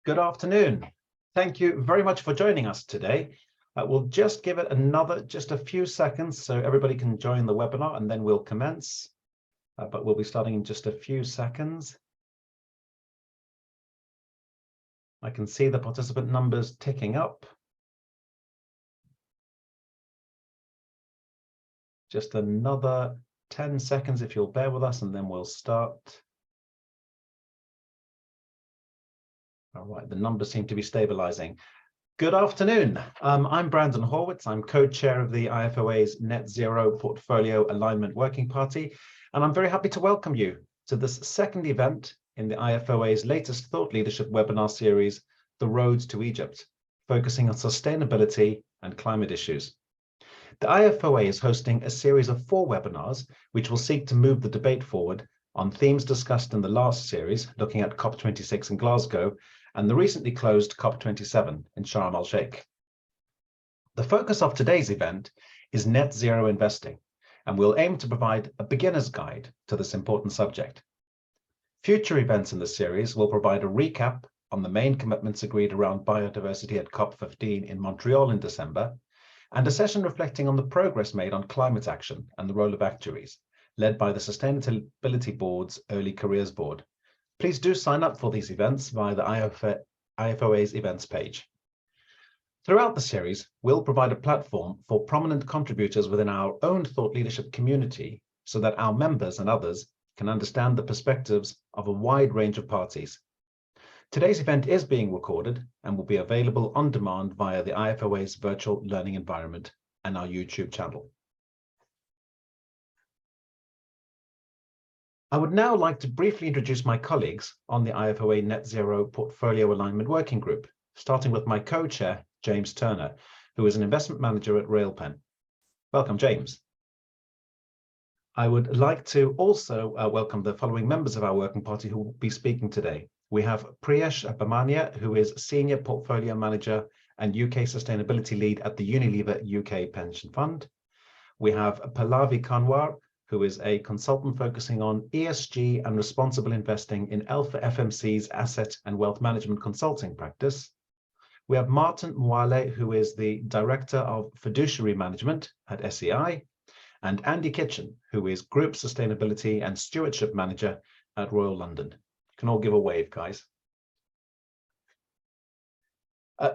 Good afternoon. Thank you very much for joining us today. We'll just give it just a few seconds so everybody can join the webinar and then we'll commence. But we'll be starting in just a few seconds. I can see the participant numbers ticking up. Just another 10 seconds if you'll bear with us and then we'll start. All right, the numbers seem to be stabilizing. Good afternoon. I'm Brandon Horwitz. I'm co-chair of the IFOA's Net Zero Portfolio Alignment Working Party, and I'm very happy to welcome you to this second event in the IFOA's latest thought leadership webinar series, The Road to Egypt, focusing on sustainability and climate issues. The IFOA is hosting a series of 4 webinars, which will seek to move the debate forward on themes discussed in the last series, looking at COP26 in Glasgow, and the recently closed COP27 in Sharm el-Sheikh. The focus of today's event is net zero investing, and we'll aim to provide a beginner's guide to this important subject. Future events in the series will provide a recap on the main commitments agreed around biodiversity at COP15 in Montreal in December, and a session reflecting on the progress made on climate action and the role of actuaries, led by the Sustainability Board's Early Careers Board. Please do sign up for these events via the IFOA's events page. Throughout the series, we'll provide a platform for prominent contributors within our own thought leadership community so that our members and others can understand the perspectives of a wide range of parties. Today's event is being recorded and will be available on demand via the IFOA's virtual learning environment and our YouTube channel. I would now like to briefly introduce my colleagues on the IFOA Net Zero Portfolio Alignment Working Group, starting with my co-chair, James Turner, who is an investment manager at Railpen. Welcome, James. I would like to also welcome the following members of our working party who will be speaking today. We have Priyesh Bamania, who is Senior Portfolio Manager and UK Sustainability Lead at the Unilever UK Pension Fund. We have Pallavi Kanwar, who is a consultant focusing on ESG and responsible investing in Alpha FMC's asset and wealth management consulting practice. We have Martin Mwale, who is the Director of Fiduciary Management at SEI, and Andy Kitchen, who is Group Sustainability and Stewardship Manager at Royal London. You can all give a wave, guys.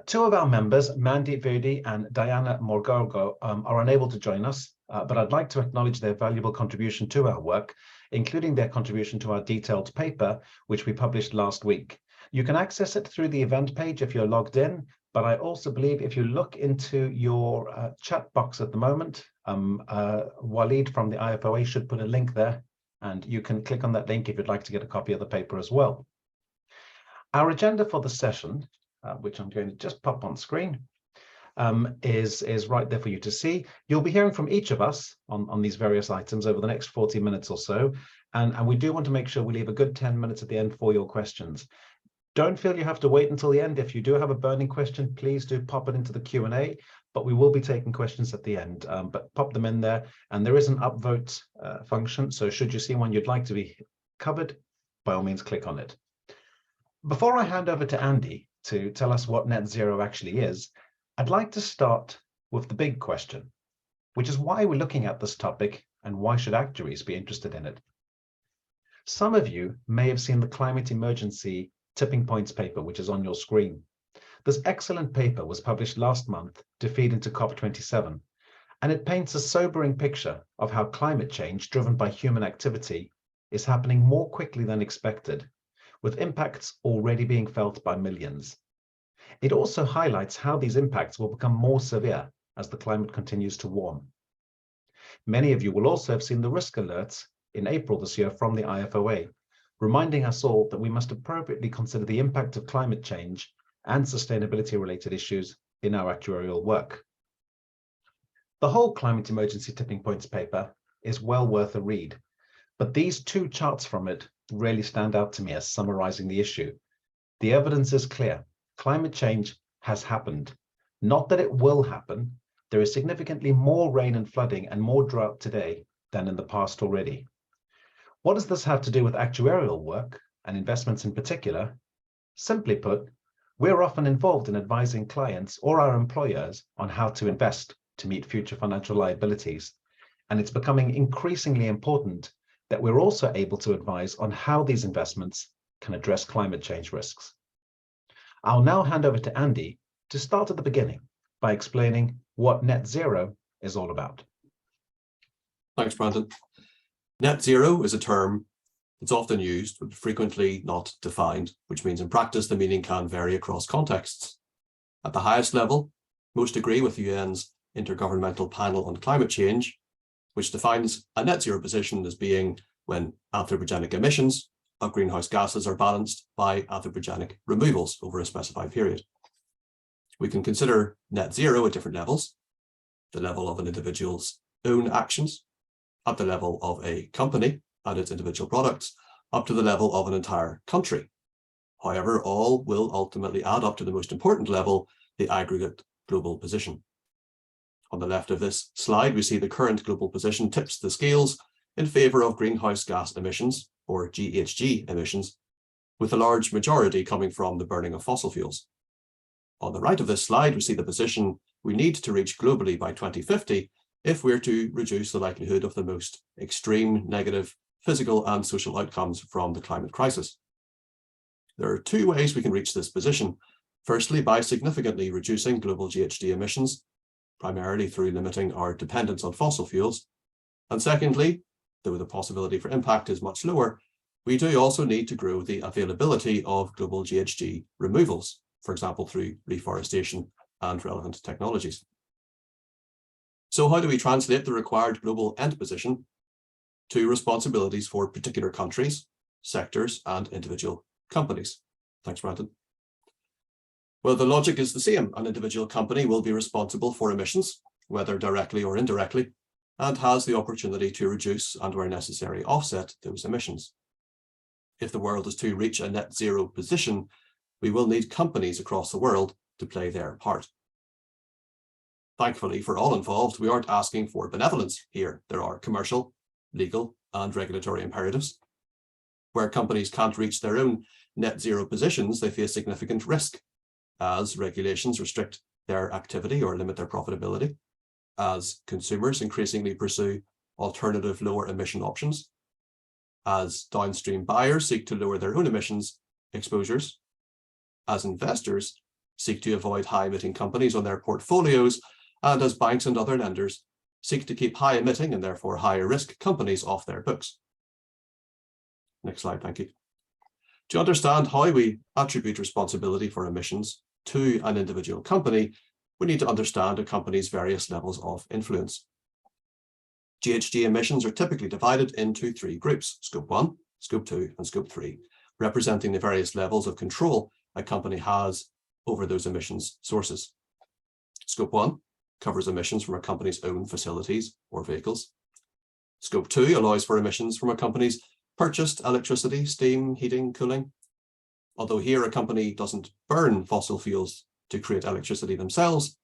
2 of our members, Mandy Verdi and Diana Morgargo, are unable to join us, but I'd like to acknowledge their valuable contribution to our work, including their contribution to our detailed paper, which we published last week. You can access it through the event page if you're logged in, but I also believe if you look into your chat box at the moment, Waleed from the IFOA should put a link there, and you can click on that link if you'd like to get a copy of the paper as well. Our agenda for the session, which I'm going to just pop on screen, is right there for you to see. You'll be hearing from each of us on these various items over the next 40 minutes or so, and we do want to make sure we leave a good 10 minutes at the end for your questions. Don't feel you have to wait until the end. If you do have a burning question, please do pop it into the Q&A, but we will be taking questions at the end, but pop them in there, and there is an upvote function, so should you see one you'd like to be covered, by all means click on it. Before I hand over to Andy to tell us what net zero actually is, I'd like to start with the big question, which is why we're looking at this topic and why should actuaries be interested in it? Some of you may have seen the Climate Emergency Tipping Points paper, which is on your screen. This excellent paper was published last month to feed into COP27, and it paints a sobering picture of how climate change driven by human activity is happening more quickly than expected, with impacts already being felt by millions. It also highlights how these impacts will become more severe as the climate continues to warm. Many of you will also have seen the risk alerts in April this year from the IFOA, reminding us all that we must appropriately consider the impact of climate change and sustainability-related issues in our actuarial work. The whole Climate Emergency Tipping Points paper is well worth a read, but these 2 charts from it really stand out to me as summarizing the issue. The evidence is clear. Climate change has happened. Not that it will happen. There is significantly more rain and flooding and more drought today than in the past already. What does this have to do with actuarial work and investments in particular? Simply put, We're often involved in advising clients or our employers on how to invest to meet future financial liabilities. And it's becoming increasingly important that we're also able to advise on how these investments can address climate change risks. I'll now hand over to Andy to start at the beginning by explaining what net zero is all about. Thanks, Brandon. Net zero is a term that's often used but frequently not defined, which means in practice the meaning can vary across contexts. At the highest level, most agree with the UN's Intergovernmental Panel on Climate Change, which defines a net zero position as being when anthropogenic emissions of greenhouse gases are balanced by anthropogenic removals over a specified period. We can consider net zero at different levels: the level of an individual's own actions, at the level of a company and its individual products, up to the level of an entire country. However, all will ultimately add up to the most important level, the aggregate global position. On the left of this slide, we see the current global position tips the scales in favor of greenhouse gas emissions, or GHG emissions, with a large majority coming from the burning of fossil fuels. On the right of this slide, we see the position we need to reach globally by 2050 if we're to reduce the likelihood of the most extreme negative physical and social outcomes from the climate crisis. There are two ways we can reach this position. Firstly, by significantly reducing global GHG emissions, primarily through limiting our dependence on fossil fuels. And secondly, though the possibility for impact is much lower, we do also need to grow the availability of global GHG removals, for example, through reforestation and relevant technologies. So how do we translate the required global end position to responsibilities for particular countries, sectors, and individual companies? Thanks, Brandon. Well, the logic is the same. An individual company will be responsible for emissions, whether directly or indirectly, and has the opportunity to reduce and, where necessary, offset those emissions. If the world is to reach a net zero position, we will need companies across the world to play their part. Thankfully, for all involved, we aren't asking for benevolence here. There are commercial, legal, and regulatory imperatives. Where companies can't reach their own net zero positions, they face significant risk, as regulations restrict their activity or limit their profitability, as consumers increasingly pursue alternative lower emission options, as downstream buyers seek to lower their own emissions exposures, as investors seek to avoid high emitting companies on their portfolios, and as banks and other lenders seek to keep high emitting and therefore higher risk companies off their books. Next slide, thank you. To understand how we attribute responsibility for emissions to an individual company, we need to understand a company's various levels of influence. GHG emissions are typically divided into three groups: Scope 1, Scope 2, and Scope 3, representing the various levels of control a company has over those emissions sources. Scope 1 covers emissions from a company's own facilities or vehicles. Scope 2 allows for emissions from a company's purchased electricity, steam, heating, cooling. Although here a company doesn't burn fossil fuels to create electricity themselves,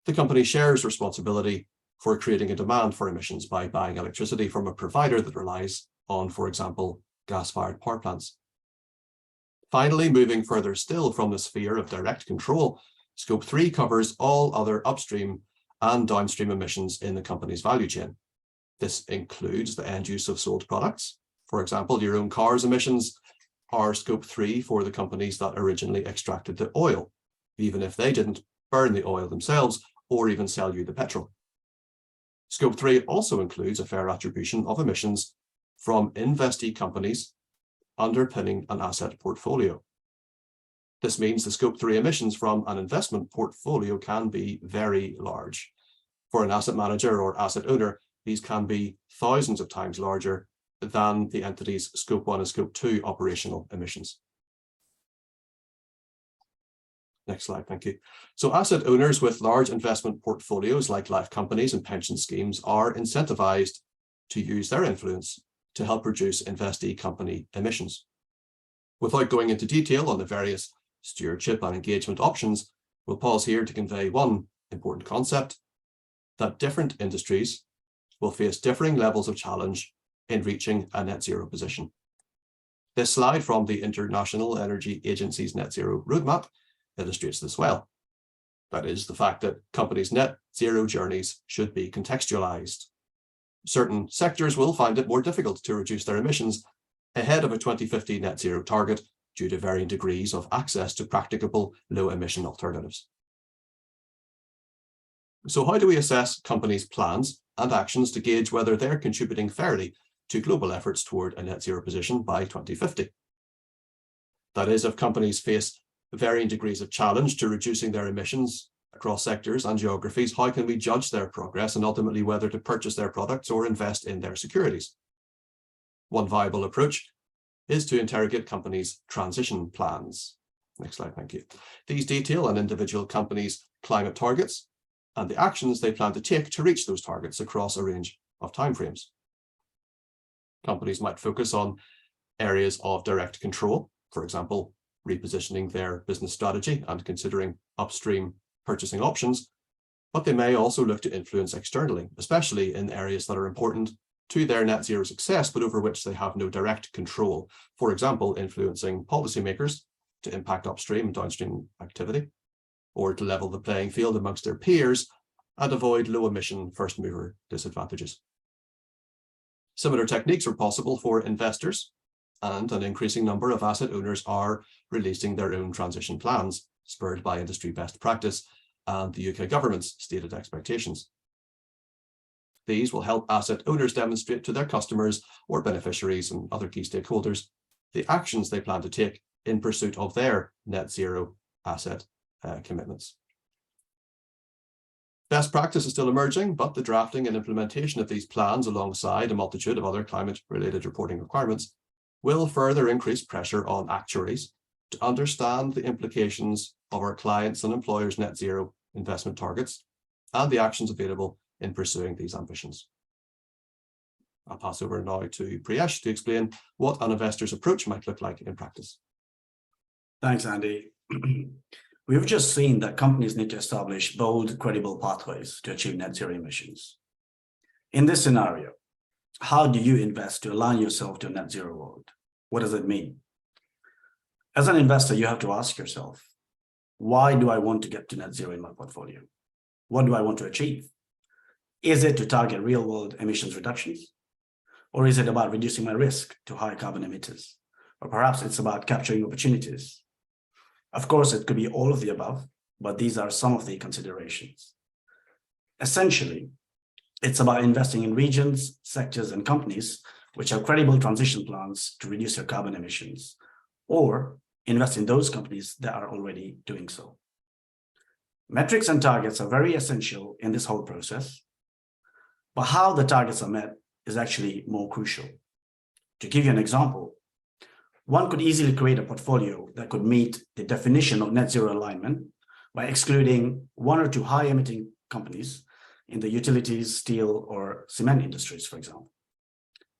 the company shares responsibility for creating a demand for emissions by buying electricity from a provider that relies on, for example, gas-fired power plants. Finally, moving further still from the sphere of direct control, Scope 3 covers all other upstream and downstream emissions in the company's value chain. This includes the end use of sold products. For example, your own car's emissions are Scope 3 for the companies that originally extracted the oil, even if they didn't burn the oil themselves or even sell you the petrol. Scope 3 also includes a fair attribution of emissions from investee companies underpinning an asset portfolio. This means the Scope 3 emissions from an investment portfolio can be very large. For an asset manager or asset owner, these can be thousands of times larger than the entity's Scope 1 and Scope 2 operational emissions. Next slide, thank you. So asset owners with large investment portfolios like life companies and pension schemes are incentivized to use their influence to help reduce investee company emissions. Without going into detail on the various stewardship and engagement options, we'll pause here to convey one important concept: that different industries will face differing levels of challenge in reaching a net zero position. This slide from the International Energy Agency's net zero roadmap illustrates this well. That is, the fact that companies' net zero journeys should be contextualized. Certain sectors will find it more difficult to reduce their emissions ahead of a 2050 net zero target due to varying degrees of access to practicable low-emission alternatives. So how do we assess companies' plans and actions to gauge whether they're contributing fairly to global efforts toward a net zero position by 2050? That is, if companies face varying degrees of challenge to reducing their emissions across sectors and geographies, how can we judge their progress and ultimately whether to purchase their products or invest in their securities? One viable approach is to interrogate companies' transition plans. Next slide, thank you. These detail an individual company's climate targets and the actions they plan to take to reach those targets across a range of timeframes. Companies might focus on areas of direct control, for example, repositioning their business strategy and considering upstream purchasing options, but they may also look to influence externally, especially in areas that are important to their net zero success, but over which they have no direct control. For example, influencing policymakers to impact upstream and downstream activity, or to level the playing field amongst their peers and avoid low emission first mover disadvantages. Similar techniques are possible for investors, and an increasing number of asset owners are releasing their own transition plans, spurred by industry best practice and the UK government's stated expectations. These will help asset owners demonstrate to their customers or beneficiaries and other key stakeholders the actions they plan to take in pursuit of their net zero asset commitments. Best practice is still emerging, but the drafting and implementation of these plans alongside a multitude of other climate-related reporting requirements will further increase pressure on actuaries to understand the implications of our clients' and employers' net zero investment targets and the actions available in pursuing these ambitions. I'll pass over now to Priyesh to explain what an investor's approach might look like in practice. Thanks, Andy. We've just seen that companies need to establish bold, credible pathways to achieve net zero emissions. In this scenario, how do you invest to align yourself to a net zero world? What does it mean? As an investor, you have to ask yourself, why do I want to get to net zero in my portfolio? What do I want to achieve? Is it to target real world emissions reductions? Or is it about reducing my risk to high carbon emitters? Or perhaps it's about capturing opportunities. Of course, it could be all of the above, but these are some of the considerations. Essentially, it's about investing in regions, sectors, and companies which have credible transition plans to reduce their carbon emissions, or invest in those companies that are already doing so. Metrics and targets are very essential in this whole process, but how the targets are met is actually more crucial. To give you an example, one could easily create a portfolio that could meet the definition of net zero alignment by excluding one or two high emitting companies in the utilities, steel, or cement industries, for example.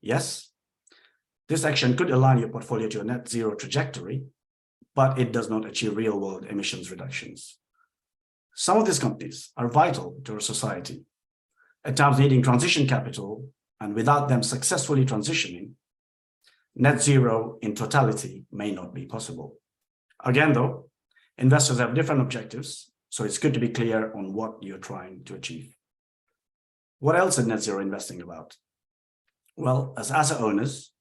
Yes, this action could align your portfolio to a net zero trajectory, but it does not achieve real world emissions reductions. Some of these companies are vital to our society, at times needing transition capital, and without them successfully transitioning, net zero in totality may not be possible. Again, though, investors have different objectives, so it's good to be clear on what you're trying to achieve. What else is net zero investing about? Well, as asset owners,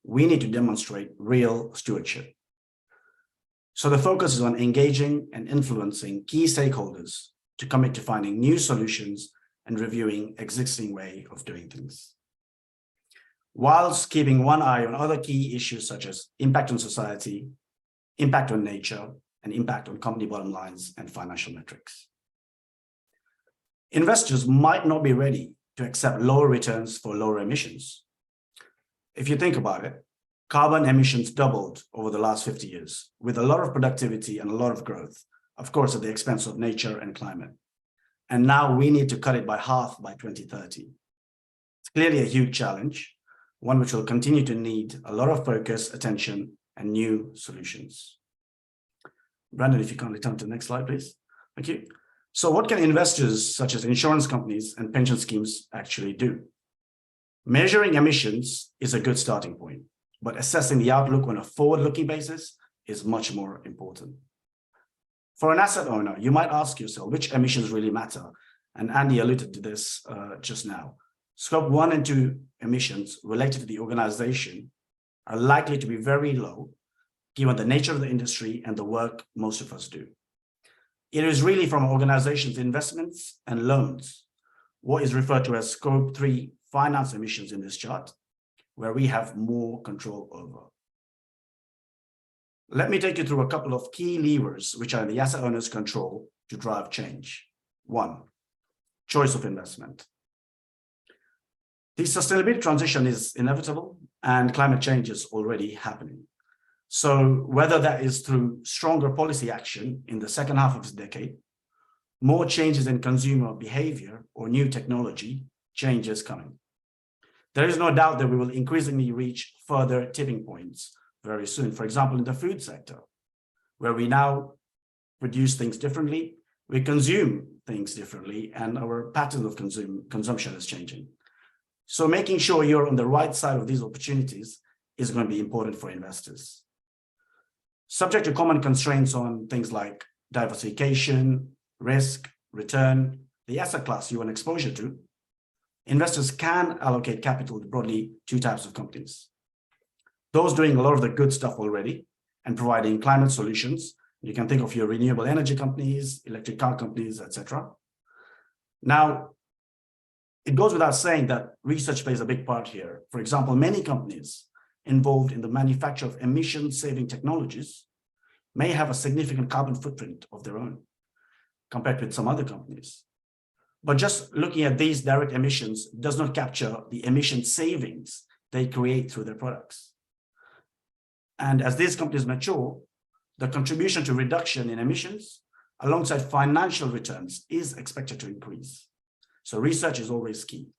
we need to demonstrate real stewardship. So the focus is on engaging and influencing key stakeholders to commit to finding new solutions and reviewing existing way of doing things, whilst keeping one eye on other key issues such as impact on society, impact on nature, and impact on company bottom lines and financial metrics. Investors might not be ready to accept lower returns for lower emissions. If you think about it, carbon emissions doubled over the last 50 years, with a lot of productivity and a lot of growth, of course, at the expense of nature and climate. And now we need to cut it by half by 2030. It's clearly a huge challenge, one which will continue to need a lot of focus, attention, and new solutions. Brandon, if you kindly turn to the next slide, please. Thank you. So what can investors, such as insurance companies and pension schemes, actually do? Measuring emissions is a good starting point, but assessing the outlook on a forward-looking basis is much more important. For an asset owner, you might ask yourself which emissions really matter. And Andy alluded to this just now. Scope 1 and 2 emissions related to the organization are likely to be very low, given the nature of the industry and the work most of us do. It is really from organizations' investments and loans, what is referred to as Scope 3 finance emissions in this chart, where we have more control over. Let me take you through a couple of key levers which are in the asset owner's control to drive change. 1, choice of investment. The sustainability transition is inevitable and climate change is already happening. So whether that is through stronger policy action in the second half of this decade, more changes in consumer behavior or new technology, change is coming. There is no doubt that we will increasingly reach further tipping points very soon. For example, in the food sector, where we now produce things differently, we consume things differently, and our pattern of consumption is changing. So making sure you're on the right side of these opportunities is going to be important for investors. Subject to common constraints on things like diversification, risk, return, the asset class you want exposure to, investors can allocate capital to broadly 2 types of companies. Those doing a lot of the good stuff already and providing climate solutions. You can think of your renewable energy companies, electric car companies, etc. Now, it goes without saying that research plays a big part here. For example, many companies involved in the manufacture of emission-saving technologies may have a significant carbon footprint of their own compared with some other companies. But just looking at these direct emissions does not capture the emission savings they create through their products. And as these companies mature, the contribution to reduction in emissions alongside financial returns is expected to increase. So research is always key.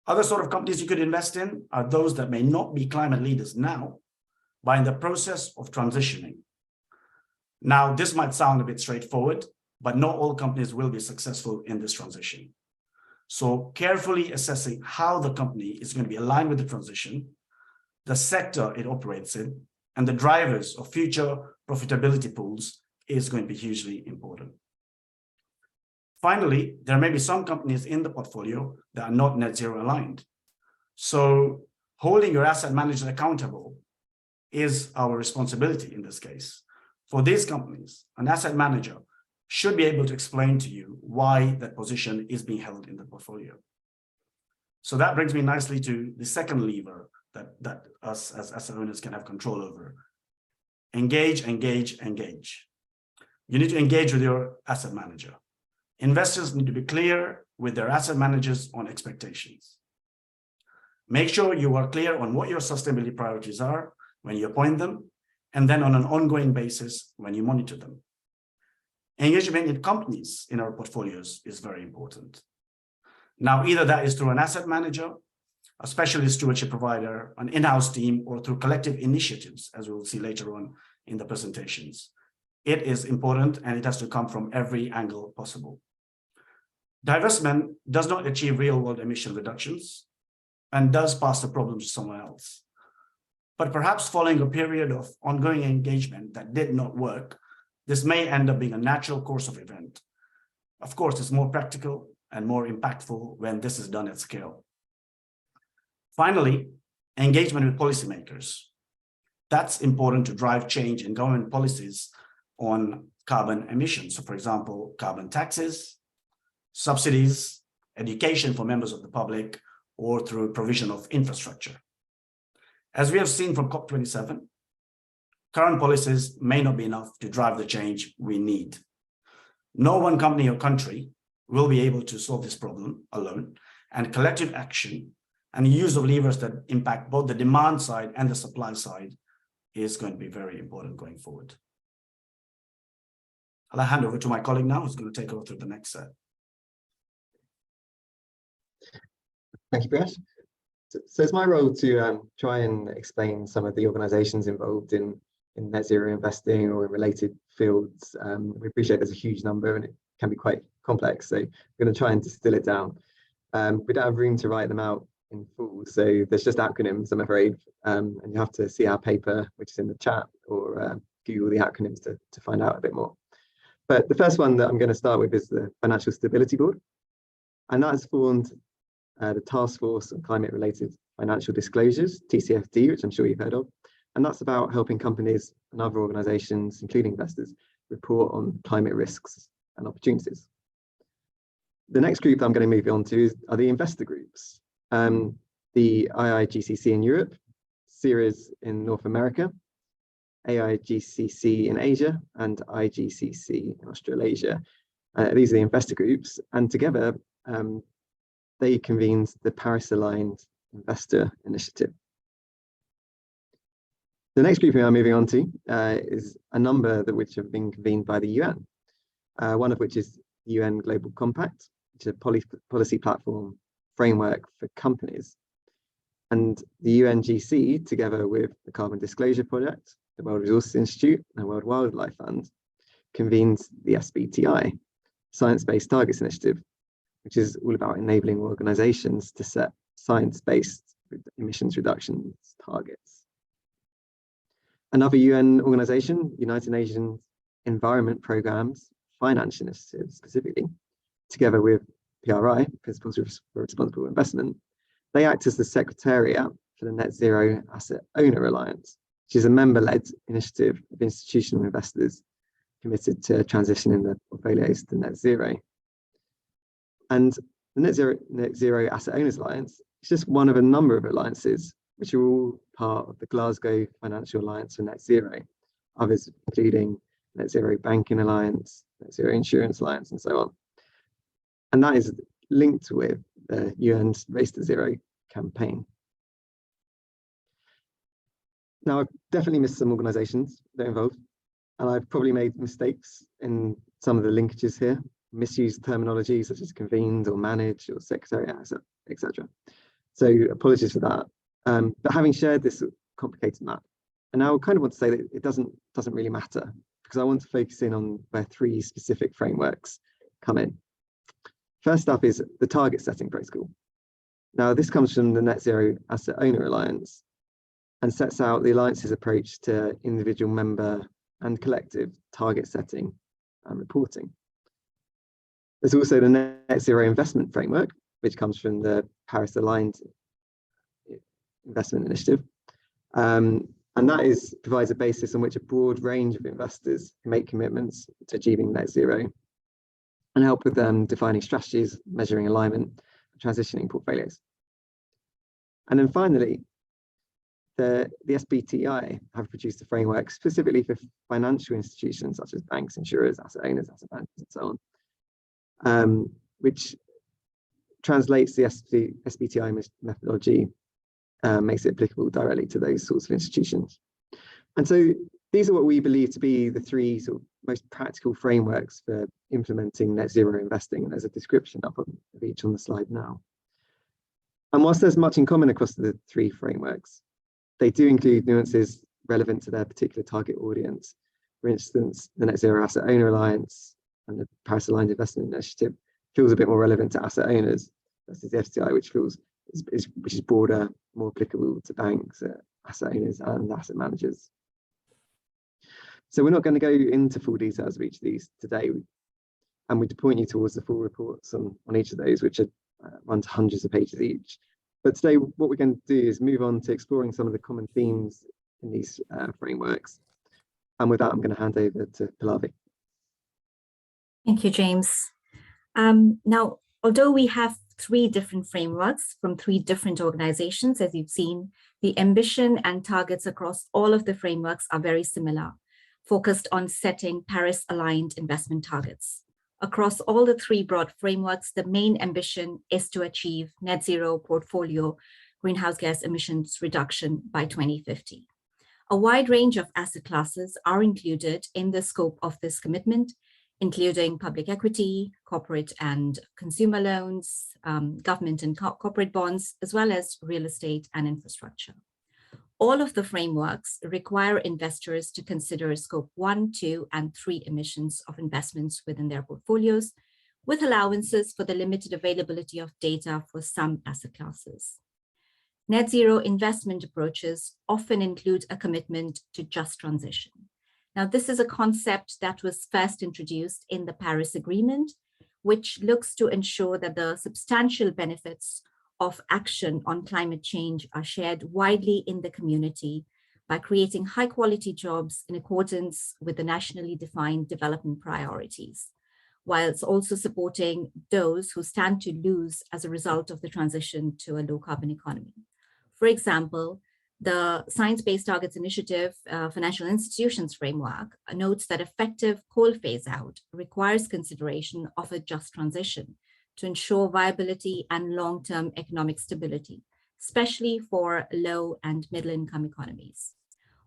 Other sort of companies you could invest in are those that may not be climate leaders now, but in the process of transitioning. Now, this might sound a bit straightforward, but not all companies will be successful in this transition. So carefully assessing how the company is going to be aligned with the transition, the sector it operates in, and the drivers of future profitability pools is going to be hugely important. Finally, there may be some companies in the portfolio that are not net zero aligned. So holding your asset managers accountable is our responsibility in this case. For these companies, an asset manager should be able to explain to you why that position is being held in the portfolio. So that brings me nicely to the second lever that us as asset owners can have control over. Engage, engage, engage. You need to engage with your asset manager. Investors need to be clear with their asset managers on expectations. Make sure you are clear on what your sustainability priorities are when you appoint them, and then on an ongoing basis when you monitor them. Engagement in companies in our portfolios is very important. Now, either that is through an asset manager, a specialist stewardship provider, an in-house team, or through collective initiatives, as we will see later on in the presentations. It is important and it has to come from every angle possible. Divestment does not achieve real-world emission reductions and does pass the problem to someone else. But perhaps following a period of ongoing engagement that did not work, this may end up being a natural course of event. Of course, it's more practical and more impactful when this is done at scale. Finally, engagement with policymakers. That's important to drive change in government policies on carbon emissions. So for example, carbon taxes, subsidies, education for members of the public, or through provision of infrastructure. As we have seen from COP27, current policies may not be enough to drive the change we need. No one company or country will be able to solve this problem alone, and collective action and use of levers that impact both the demand side and the supply side is going to be very important going forward. I'll hand over to my colleague now, who's going to take over through the next set. Thank you, Prash. So it's my role to try and explain some of the organizations involved in net zero investing or in related fields. We appreciate there's a huge number and it can be quite complex, so we're going to try and distill it down. We don't have room to write them out in full, so there's just acronyms, I'm afraid, and you have to see our paper, which is in the chat, or Google the acronyms to find out a bit more. But the first one that I'm going to start with is the Financial Stability Board. And that has formed the Task Force on Climate-Related Financial Disclosures, TCFD, which I'm sure you've heard of. And that's about helping companies and other organizations, including investors, report on climate risks and opportunities. The next group I'm going to move on to are the investor groups. The IIGCC in Europe, CERES in North America, AIGCC in Asia, and IGCC in Australasia. These are the investor groups, and together they convened the Paris-aligned Investor Initiative. The next group we are moving on to is a number which have been convened by the UN, one of which is the UN Global Compact, which is a policy platform framework for companies. And the UNGC, together with the Carbon Disclosure Project, the World Resources Institute, and the World Wildlife Fund, convened the SBTI, Science-Based Targets Initiative, which is all about enabling organizations to set science-based emissions reductions targets. Another UN organization, United Nations Environment Programme's Finance Initiative specifically, together with PRI, Principles for Responsible Investment, they act as the secretariat for the Net Zero Asset Owner Alliance, which is a member-led initiative of institutional investors committed to transitioning their portfolios to net zero. And the Net Zero Asset Owners Alliance is just one of a number of alliances which are all part of the Glasgow Financial Alliance for Net Zero, others including Net Zero Banking Alliance, Net Zero Insurance Alliance, and so on. And that is linked with the UN's Race to Zero campaign. Now, I've definitely missed some organizations that are involved, and I've probably made mistakes in some of the linkages here, misused terminology such as convened or managed or secretariat, etc. So apologies for that. But having shared this complicated map, and now I kind of want to say that it doesn't really matter, because I want to focus in on where three specific frameworks come in. First up is the target setting protocol. Now, this comes from the Net Zero Asset Owner Alliance and sets out the alliance's approach to individual member and collective target setting and reporting. There's also the Net Zero Investment Framework, which comes from the Paris-aligned Investment Initiative. And that provides a basis on which a broad range of investors can make commitments to achieving net zero and help with defining strategies, measuring alignment, and transitioning portfolios. And then finally, the SBTI have produced a framework specifically for financial institutions such as banks, insurers, asset owners, asset managers, and so on, which translates the SBTI methodology, makes it applicable directly to those sorts of institutions. And so these are what we believe to be the three sort of most practical frameworks for implementing net zero investing. And there's a description of each on the slide now. And whilst there's much in common across the three frameworks, they do include nuances relevant to their particular target audience. For instance, the Net Zero Asset Owner Alliance and the Paris-aligned Investment Initiative feels a bit more relevant to asset owners versus the FTI, which is broader, more applicable to banks, asset owners, and asset managers. So we're not going to go into full details of each of these today, and we'd point you towards the full reports on each of those, which run to hundreds of pages each. But today, what we're going to do is move on to exploring some of the common themes in these frameworks. And with that, I'm going to hand over to Pallavi. Thank you, James. Now, although we have three different frameworks from three different organizations, as you've seen, the ambition and targets across all of the frameworks are very similar, focused on setting Paris-aligned investment targets. Across all the three broad frameworks, the main ambition is to achieve net zero portfolio greenhouse gas emissions reduction by 2050. A wide range of asset classes are included in the scope of this commitment, including public equity, corporate and consumer loans, government and corporate bonds, as well as real estate and infrastructure. All of the frameworks require investors to consider scope 1, 2, and 3 emissions of investments within their portfolios, with allowances for the limited availability of data for some asset classes. Net zero investment approaches often include a commitment to just transition. Now, this is a concept that was first introduced in the Paris Agreement, which looks to ensure that the substantial benefits of action on climate change are shared widely in the community by creating high quality jobs in accordance with the nationally defined development priorities, whilst also supporting those who stand to lose as a result of the transition to a low carbon economy. For example, the Science Based Targets Initiative Financial Institutions Framework notes that effective coal phase out requires consideration of a just transition to ensure viability and long-term economic stability, especially for low and middle income economies.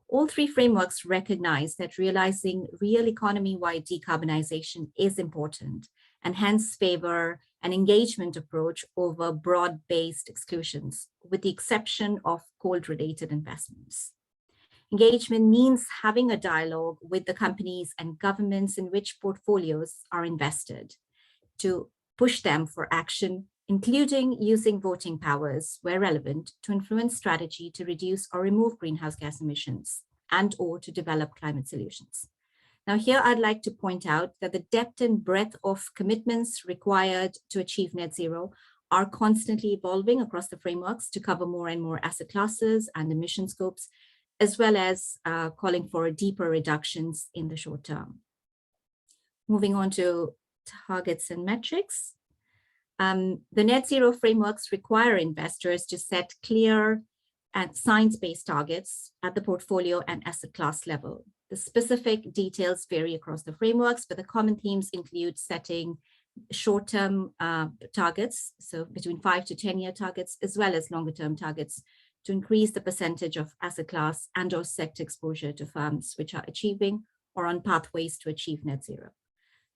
All three frameworks recognize that realizing real economy-wide decarbonization is important and hence favor an engagement approach over broad-based exclusions, with the exception of coal-related investments. Engagement means having a dialogue with the companies and governments in which portfolios are invested to push them for action, including using voting powers where relevant to influence strategy to reduce or remove greenhouse gas emissions and/or to develop climate solutions. Now, here I'd like to point out that the depth and breadth of commitments required to achieve net zero are constantly evolving across the frameworks to cover more and more asset classes and emission scopes, as well as calling for deeper reductions in the short term. Moving on to targets and metrics. The net zero frameworks require investors to set clear and science-based targets at the portfolio and asset class level. The specific details vary across the frameworks, but the common themes include setting short-term targets, so between 5 to 10-year targets, as well as longer-term targets to increase the percentage of asset class and/or sector exposure to firms which are achieving or on pathways to achieve net zero.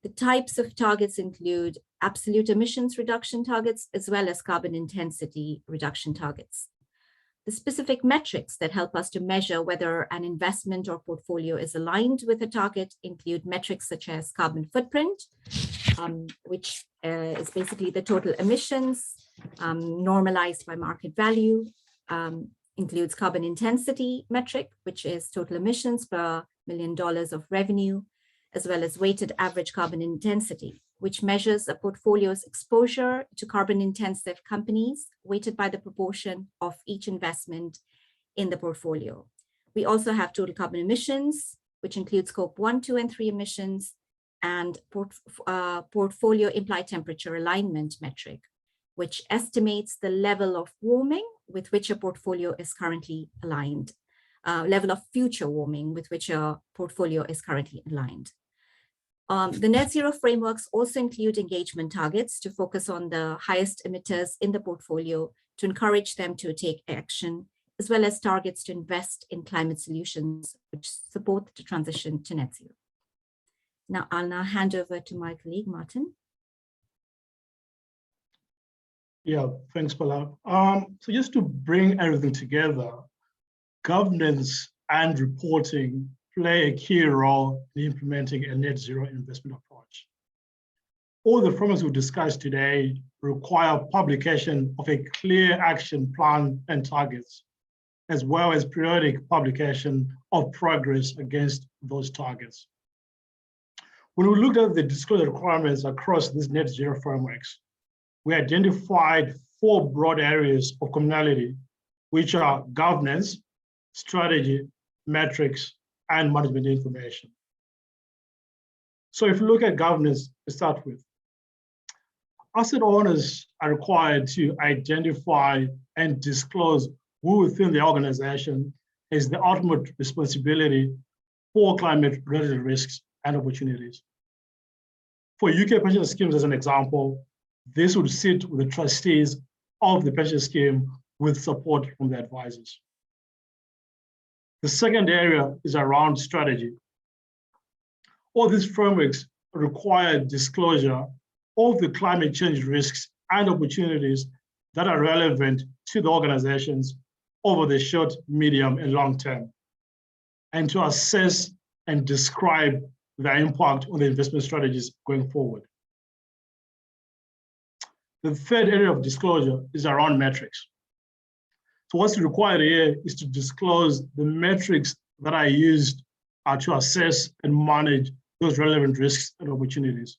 The types of targets include absolute emissions reduction targets, as well as carbon intensity reduction targets. The specific metrics that help us to measure whether an investment or portfolio is aligned with a target include metrics such as carbon footprint, which is basically the total emissions normalized by market value, includes carbon intensity metric, which is total emissions per $1 million of revenue, as well as weighted average carbon intensity, which measures a portfolio's exposure to carbon-intensive companies weighted by the proportion of each investment in the portfolio. We also have total carbon emissions, which includes scope 1, 2, and 3 emissions, and portfolio implied temperature alignment metric, which estimates the level of warming with which a portfolio is currently aligned, level of future warming with which a portfolio is currently aligned. The net zero frameworks also include engagement targets to focus on the highest emitters in the portfolio to encourage them to take action, as well as targets to invest in climate solutions which support the transition to net zero. Now, I'll hand over to my colleague, Martin. Yeah, thanks, Bala. So just to bring everything together, governance and reporting play a key role in implementing a net zero investment approach. All the frameworks we've discussed today require publication of a clear action plan and targets, as well as periodic publication of progress against those targets. When we looked at the disclosure requirements across these net zero frameworks, we identified 4 broad areas of commonality, which are governance, strategy, metrics, and management information. So if you look at governance to start with, asset owners are required to identify and disclose who within the organization has the ultimate responsibility for climate-related risks and opportunities. For UK pension schemes, as an example, this would sit with the trustees of the pension scheme with support from the advisors. The second area is around strategy. All these frameworks require disclosure of the climate change risks and opportunities that are relevant to the organizations over the short, medium, and long term, and to assess and describe their impact on the investment strategies going forward. The third area of disclosure is around metrics. So what's required here is to disclose the metrics that are used to assess and manage those relevant risks and opportunities.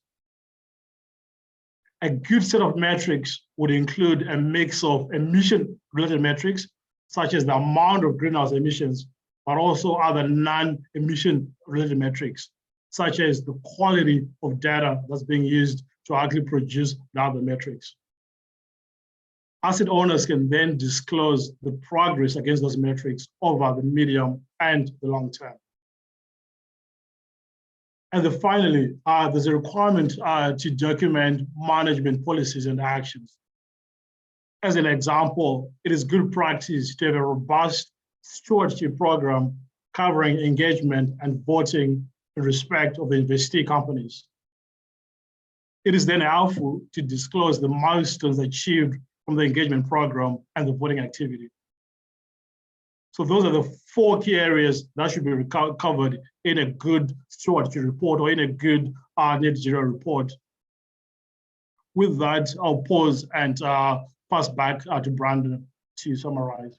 A good set of metrics would include a mix of emission-related metrics, such as the amount of greenhouse emissions, but also other non-emission-related metrics, such as the quality of data that's being used to actually produce the other metrics. Asset owners can then disclose the progress against those metrics over the medium and the long term. And then finally, there's a requirement to document management policies and actions. As an example, it is good practice to have a robust stewardship program covering engagement and voting in respect of investee companies. It is then helpful to disclose the milestones achieved from the engagement program and the voting activity. So those are the 4 key areas that should be covered in a good stewardship report or in a good net zero report. With that, I'll pause and pass back to Brandon to summarize.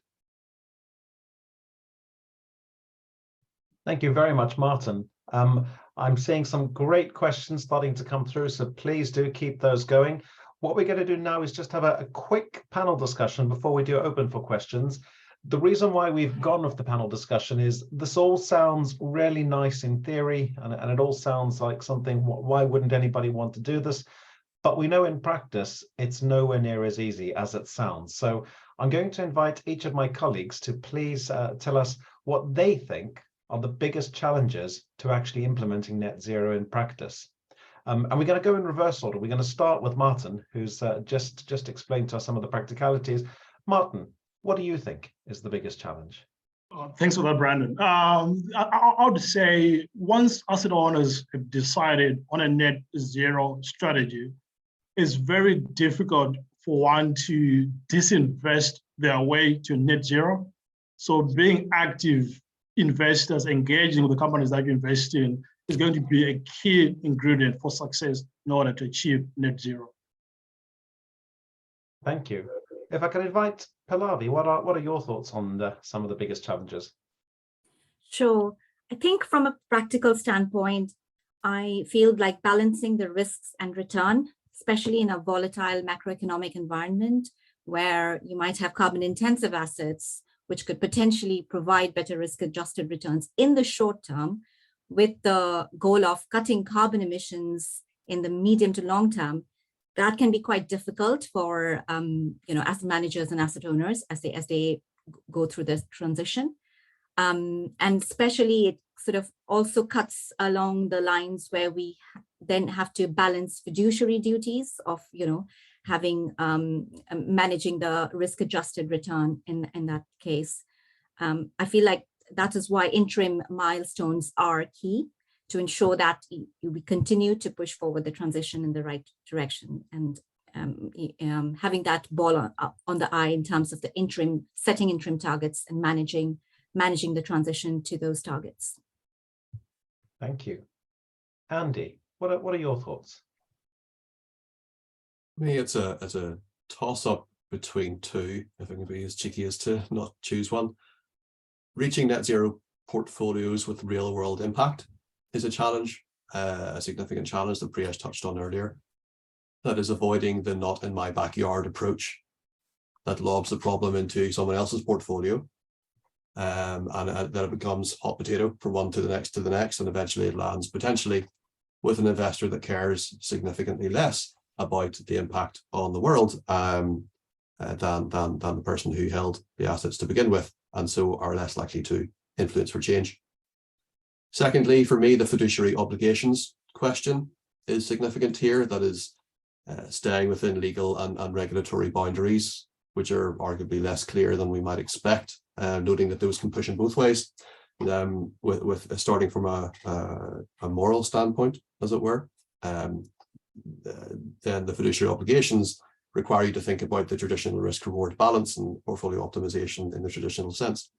Thank you very much, Martin. I'm seeing some great questions starting to come through, so please do keep those going. What we're going to do now is just have a quick panel discussion before we do open for questions. The reason why we've gone with the panel discussion is this all sounds really nice in theory, and it all sounds like something, why wouldn't anybody want to do this? But we know in practice, it's nowhere near as easy as it sounds. So I'm going to invite each of my colleagues to please tell us what they think are the biggest challenges to actually implementing net zero in practice. And we're going to go in reverse order. We're going to start with Martin, who's just explained to us some of the practicalities. Martin, what do you think is the biggest challenge? Thanks for that, Brandon. I would say once asset owners have decided on a net zero strategy, it's very difficult for one to disinvest their way to net zero. So being active investors, engaging with the companies that you invest in, is going to be a key ingredient for success in order to achieve net zero. Thank you. If I can invite Pallavi, what are your thoughts on some of the biggest challenges? Sure. I think from a practical standpoint, I feel like balancing the risks and return, especially in a volatile macroeconomic environment where you might have carbon intensive assets, which could potentially provide better risk-adjusted returns in the short term, with the goal of cutting carbon emissions in the medium to long term. That can be quite difficult for asset managers and asset owners as they go through this transition. And especially it sort of also cuts along the lines where we then have to balance fiduciary duties of having managing the risk-adjusted return in that case. I feel like that is why interim milestones are key to ensure that we continue to push forward the transition in the right direction, and having that ball on the eye in terms of the setting interim targets and managing the transition to those targets. Thank you. Andy, what are your thoughts? For me, it's a toss-up between 2, if I can be as cheeky as to not choose one. Reaching net zero portfolios with real world impact is a challenge, a significant challenge that Priyesh touched on earlier. That is avoiding the not in my backyard approach that lobs the problem into someone else's portfolio, and then it becomes hot potato from one to the next, and eventually it lands potentially with an investor that cares significantly less about the impact on the world than the person who held the assets to begin with, and so are less likely to influence for change. Secondly, for me, the fiduciary obligations question is significant here. That is staying within legal and regulatory boundaries, which are arguably less clear than we might expect, noting that those can push in both ways, with starting from a moral standpoint, as it were. Then the fiduciary obligations require you to think about the traditional risk-reward balance and portfolio optimization in the traditional sense.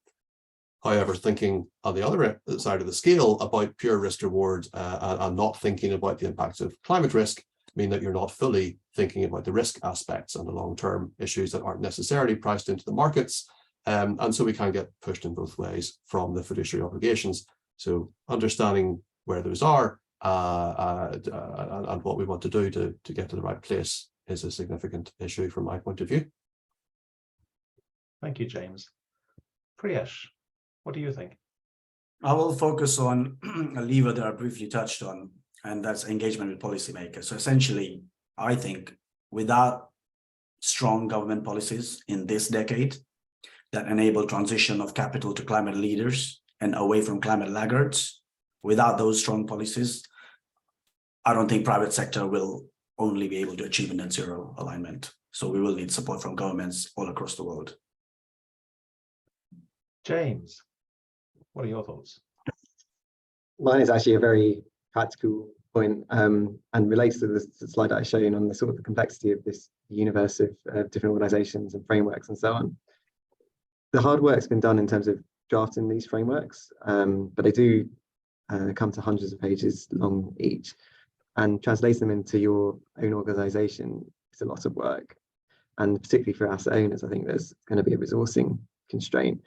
However, thinking on the other side of the scale about pure risk-reward and not thinking about the impacts of climate risk mean that you're not fully thinking about the risk aspects and the long-term issues that aren't necessarily priced into the markets. And so we can get pushed in both ways from the fiduciary obligations. So understanding where those are and what we want to do to get to the right place is a significant issue from my point of view. Thank you, James. Priyesh, what do you think? I will focus on a lever that I briefly touched on, and that's engagement with policymakers. So essentially, I think without strong government policies in this decade that enable transition of capital to climate leaders and away from climate laggards, without those strong policies, I don't think private sector will only be able to achieve a net zero alignment. So we will need support from governments all across the world. James, what are your thoughts? Mine is actually a very practical point and relates to the slide that I showed on the sort of the complexity of this universe of different organizations and frameworks and so on. The hard work's been done in terms of drafting these frameworks, but they do come to hundreds of pages long each, and translate them into your own organization is a lot of work. And particularly for asset owners, I think there's going to be a resourcing constraint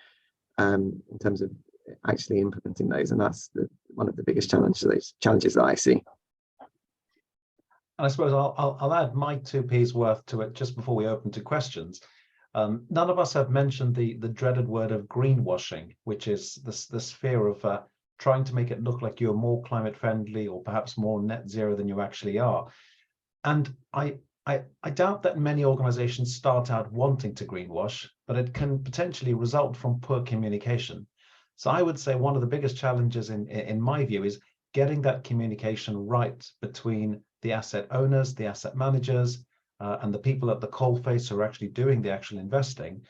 in terms of actually implementing those, and that's one of the biggest challenges that I see. And I suppose I'll add my 2p's worth to it just before we open to questions. None of us have mentioned the dreaded word of greenwashing, which is this fear of trying to make it look like you're more climate friendly or perhaps more net zero than you actually are. And I doubt that many organizations start out wanting to greenwash, but it can potentially result from poor communication. So I would say one of the biggest challenges in my view is getting that communication right between the asset owners, the asset managers, and the people at the coalface who are actually doing the actual investing.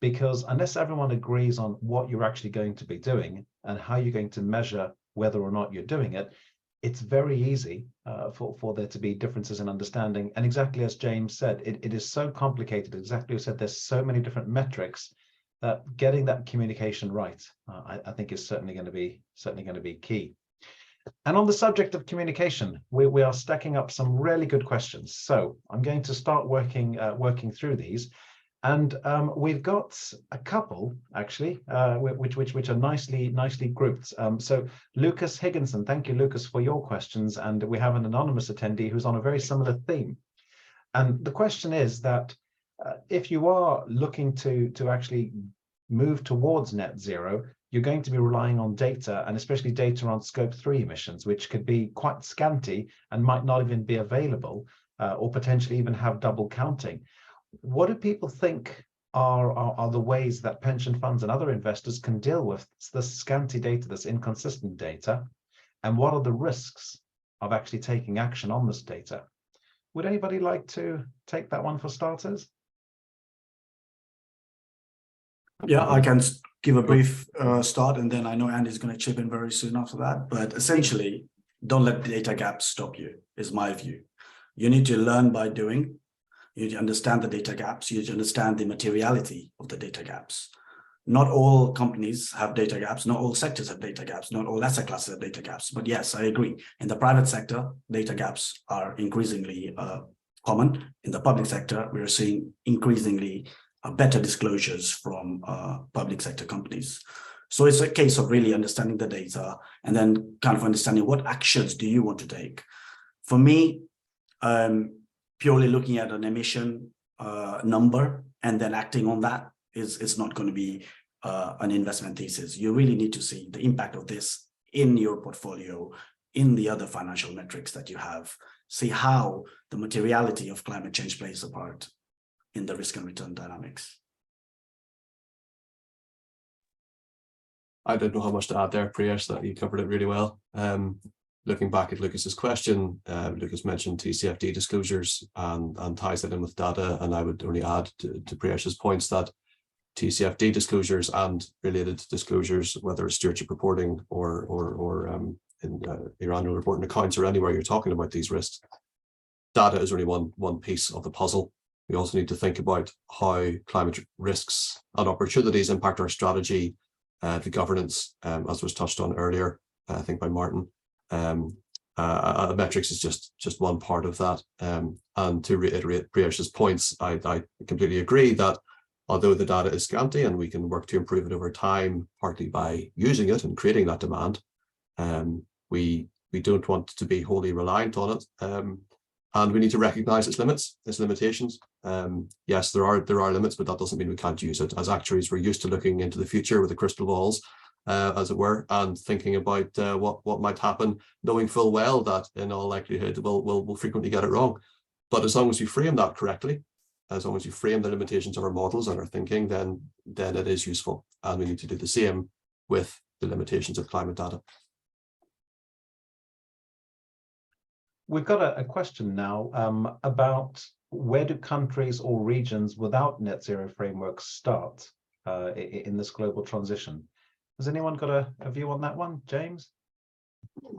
Because unless everyone agrees on what you're actually going to be doing and how you're going to measure whether or not you're doing it, it's very easy for there to be differences in understanding. And exactly as James said, it is so complicated. Exactly as said, there's so many different metrics that getting that communication right, I think is certainly going to be key. And on the subject of communication, we are stacking up some really good questions. So I'm going to start working through these. And we've got a couple actually, which are nicely grouped. So Lucas Higginson, thank you, Lucas, for your questions. And we have an anonymous attendee who's on a very similar theme. And the question is that if you are looking to actually move towards net zero, you're going to be relying on data, and especially data on scope 3 emissions, which could be quite scanty and might not even be available, or potentially even have double counting. What do people think are the ways that pension funds and other investors can deal with this scanty data, this inconsistent data? And what are the risks of actually taking action on this data? Would anybody like to take that one for starters? Yeah, I can give a brief start, and then I know Andy's going to chip in very soon after that. But essentially, don't let data gaps stop you, is my view. You need to learn by doing. You need to understand the data gaps. You need to understand the materiality of the data gaps. Not all companies have data gaps. Not all sectors have data gaps. Not all asset classes have data gaps. But yes, I agree. In the private sector, data gaps are increasingly common. In the public sector, we are seeing increasingly better disclosures from public sector companies. So it's a case of really understanding the data and then kind of understanding what actions do you want to take. For me, purely looking at an emission number and then acting on that is not going to be an investment thesis. You really need to see the impact of this in your portfolio, in the other financial metrics that you have, see how the materiality of climate change plays a part in the risk and return dynamics. I don't know how much to add there, Priyesh, that you covered it really well. Looking back at Lucas's question, Lucas mentioned TCFD disclosures and ties that in with data, and I would only add to Priyesh's points that TCFD disclosures and related disclosures, whether it's stewardship reporting or in your annual reporting accounts or anywhere you're talking about these risks, data is only one piece of the puzzle. We also need to think about how climate risks and opportunities impact our strategy, the governance, as was touched on earlier, I think by Martin. Metrics is just one part of that. And to reiterate Priyesh's points, I completely agree that although the data is scanty and we can work to improve it over time, partly by using it and creating that demand, We don't want to be wholly reliant on it, and we need to recognise its limits, its limitations. Yes, there are limits, but that doesn't mean we can't use it. As actuaries, we're used to looking into the future with the crystal balls, as it were, and thinking about what might happen, knowing full well that in all likelihood we'll frequently get it wrong. But as long as you frame that correctly, as long as you frame the limitations of our models and our thinking, then it is useful. And we need to do the same with the limitations of climate data. We've got a question now about where do countries or regions without net zero frameworks start in this global transition? Has anyone got a view on that one, James?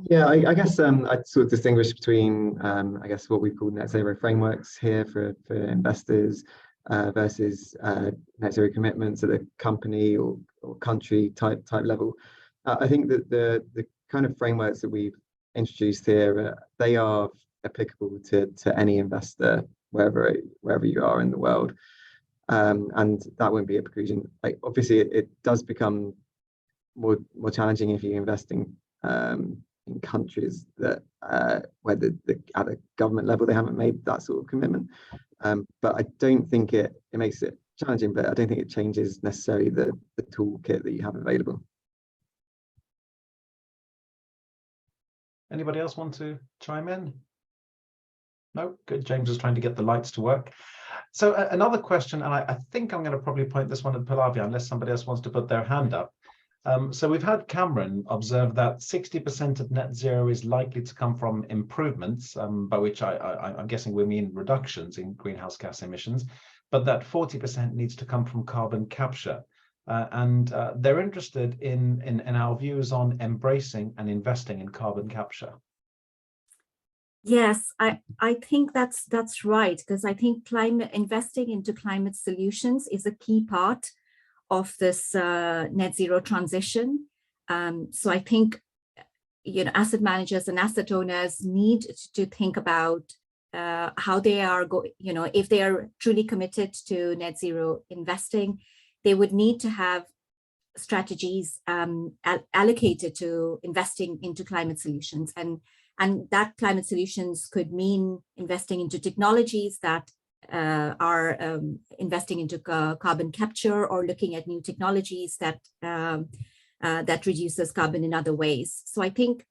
Yeah, I guess I'd sort of distinguish between, I guess, what we call net zero frameworks here for investors versus net zero commitments at a company or country type level. I think that the kind of frameworks that we've introduced here, they are applicable to any investor wherever you are in the world, and that won't be a preclusion. Like, obviously, it does become more challenging if you invest in countries that where at a government level they haven't made that sort of commitment. But I don't think it makes it challenging, but I don't think it changes necessarily the toolkit that you have available. Anybody else want to chime in? No? Good. James is trying to get the lights to work. So another question, and I think I'm going to probably point this one at Pallavi, unless somebody else wants to put their hand up. So we've had Cameron observe that 60% of net zero is likely to come from improvements, by which I'm guessing we mean reductions in greenhouse gas emissions, but that 40% needs to come from carbon capture. And they're interested in our views on embracing and investing in carbon capture. Yes, I think that's right, because I think investing into climate solutions is a key part of this net zero transition. So I think, asset managers and asset owners need to think about how they are if they are truly committed to net zero investing, they would need to have strategies allocated to investing into climate solutions, and that climate solutions could mean investing into technologies that are investing into carbon capture, or looking at new technologies that that reduces carbon in other ways. So I think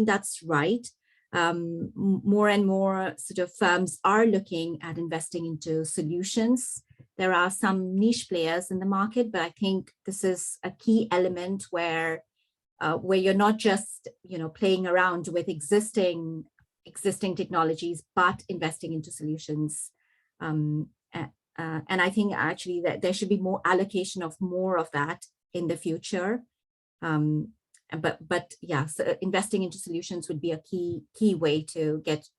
that's right. More and more sort of firms are looking at investing into solutions. There are some niche players in the market, but I think this is a key element where you're not just playing around with existing technologies, but investing into solutions. And I think actually that there should be more allocation of more of that in the future. But yeah, so investing into solutions would be a key way to get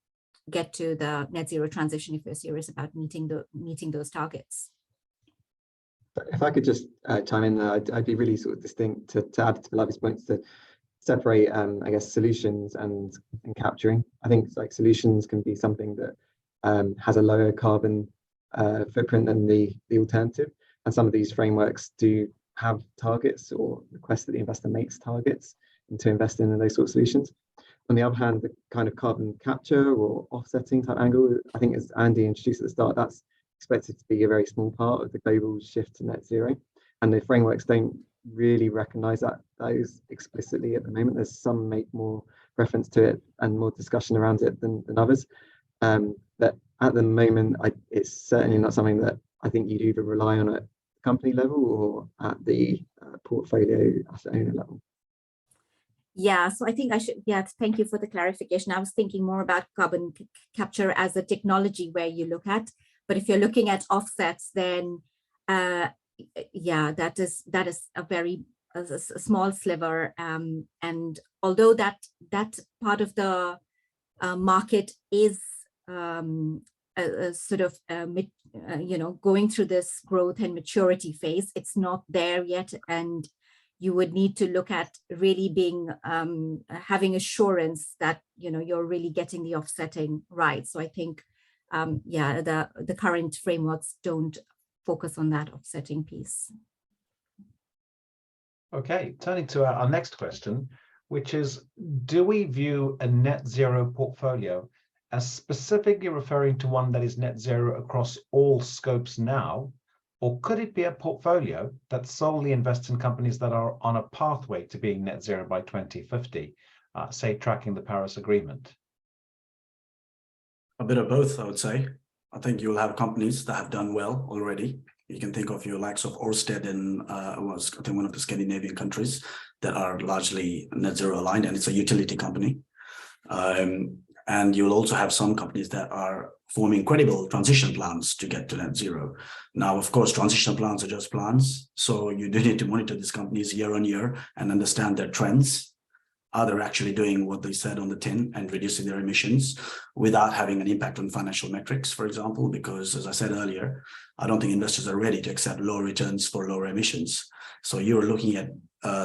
to the net zero transition if we're serious about meeting those targets. If I could just chime in there, I'd be really sort of distinct to add to Pallavi's points, to separate, I guess, solutions and capturing. I think like solutions can be something that has a lower carbon footprint than the alternative, and some of these frameworks do have targets or request that the investor makes targets and to invest in those sort of solutions. On the other hand, the kind of carbon capture or offsetting type angle, I think as Andy introduced at the start, that's expected to be a very small part of the global shift to net zero, and the frameworks don't really recognize those explicitly at the moment. There's some make more reference to it and more discussion around it than others, but at the moment it's certainly not something that I think you'd either rely on at company level or at the portfolio asset owner level. Yeah, so I think I should, thank you for the clarification. I was thinking more about carbon capture as a technology where you look at, but if you're looking at offsets, then that is a very small sliver. And although that part of the market is sort of going through this growth and maturity phase, it's not there yet, and you would need to look at really being having assurance that you're really getting the offsetting right. So I think the current frameworks don't focus on that offsetting piece. Okay, turning to our next question. which is, do we view a net zero portfolio as specifically referring to one that is net zero across all scopes now, or could it be a portfolio that solely invests in companies that are on a pathway to being net zero by 2050, say tracking the Paris Agreement? A bit of both, I would say. I think you'll have companies that have done well already. You can think of your likes of Ørsted in I think one of the Scandinavian countries that are largely net zero aligned, and it's a utility company. And you'll also have some companies that are forming credible transition plans to get to net zero. Now, of course, transition plans are just plans. So you do need to monitor these companies year on year and understand their trends. Are they actually doing what they said on the tin and reducing their emissions without having an impact on financial metrics, for example? Because as I said earlier, I don't think investors are ready to accept low returns for lower emissions. So you're looking at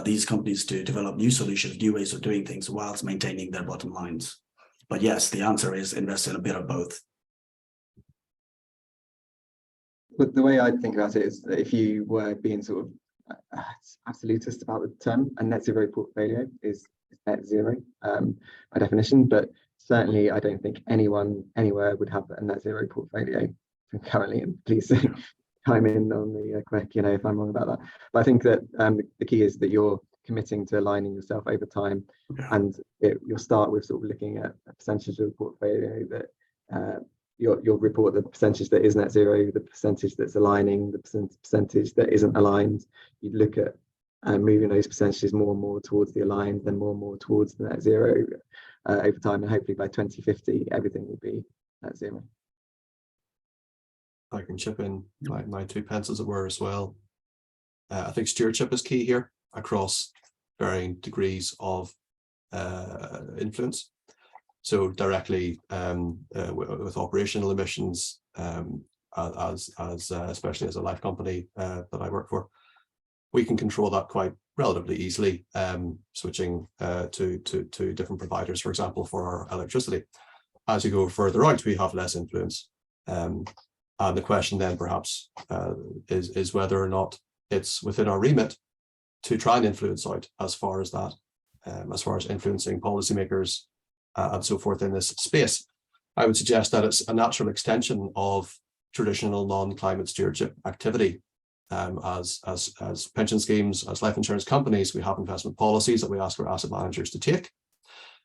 these companies to develop new solutions, new ways of doing things whilst maintaining their bottom lines. But yes, the answer is invest in a bit of both. But the way I think about it is that if you were being sort of absolutist about the term, a net zero portfolio is net zero by definition, but certainly I don't think anyone anywhere would have a net zero portfolio currently, and please chime in on the quick, if I'm wrong about that. But I think that the key is that you're committing to aligning yourself over time, and you'll start with sort of looking at a percentage of the portfolio that you'll report the percentage that is net zero, the percentage that's aligning, the percentage that isn't aligned. You'd look at moving those percentages more and more towards the aligned, then more and more towards the net zero over time, and hopefully by 2050 everything will be net zero. I can chip in my 2 pence, as it were, as well. I think stewardship is key here across varying degrees of influence. So directly with operational emissions, especially as a life company that I work for, we can control that quite relatively easily, switching to different providers, for example, for our electricity. As you go further out, we have less influence. And the question then perhaps is whether or not it's within our remit to try and influence out as far as that, as far as influencing policymakers and so forth in this space. I would suggest that it's a natural extension of traditional non-climate stewardship activity. As pension schemes, as life insurance companies, we have investment policies that we ask our asset managers to take.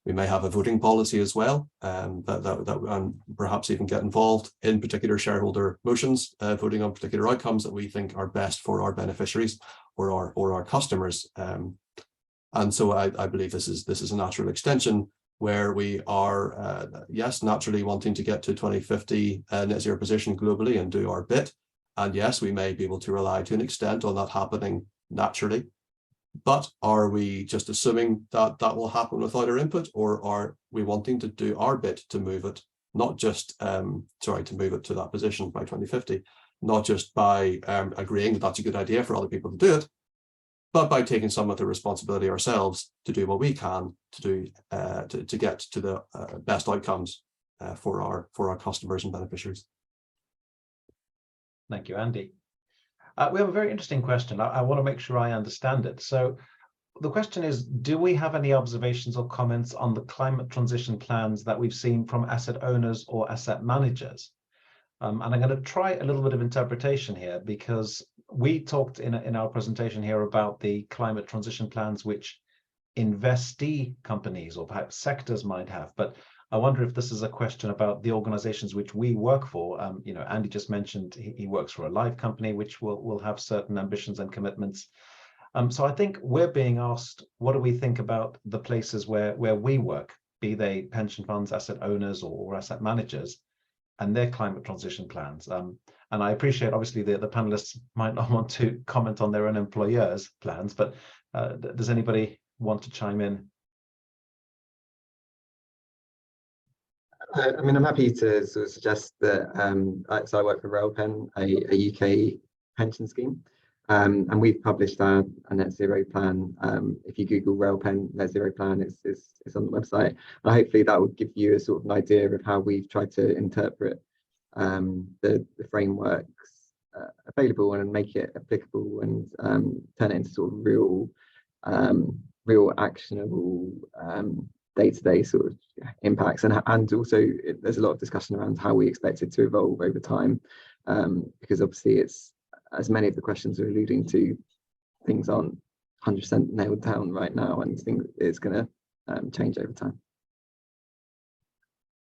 We may have a voting policy as well, that perhaps even get involved in particular shareholder motions, voting on particular outcomes that we think are best for our beneficiaries or our customers. And so I believe this is a natural extension where we are, yes, naturally wanting to get to 2050 net zero position globally and do our bit. And yes, we may be able to rely to an extent on that happening naturally. But are we just assuming that that will happen without our input, or are we wanting to do our bit to move it, not just, to move it to that position by 2050, not just by agreeing that that's a good idea for other people to do it, but by taking some of the responsibility ourselves to do what we can to do to get to the best outcomes for our customers and beneficiaries. Thank you, Andy. We have a very interesting question. I want to make sure I understand it. So the question is, do we have any observations or comments on the climate transition plans that we've seen from asset owners or asset managers? And I'm going to try a little bit of interpretation here, because we talked in our presentation here about the climate transition plans which investee companies or perhaps sectors might have. But I wonder if this is a question about the organizations which we work for. Andy just mentioned he works for a life company, which will have certain ambitions and commitments. So I think we're being asked, what do we think about the places where we work, be they pension funds, asset owners, or asset managers, and their climate transition plans? And I appreciate, obviously, the panelists might not want to comment on their own employers' plans, but does anybody want to chime in? I mean, I'm happy to sort of suggest that, so I work for Railpen, a UK pension scheme, and we've published a net zero plan. If you Google Railpen net zero plan, it's on the website. And hopefully that would give you a sort of an idea of how we've tried to interpret the frameworks available and make it applicable and turn it into sort of real actionable day-to-day sort of impacts, and also there's a lot of discussion around how we expect it to evolve over time, because obviously it's, as many of the questions are alluding to, things aren't 100% nailed down right now, and think it's going to change over time.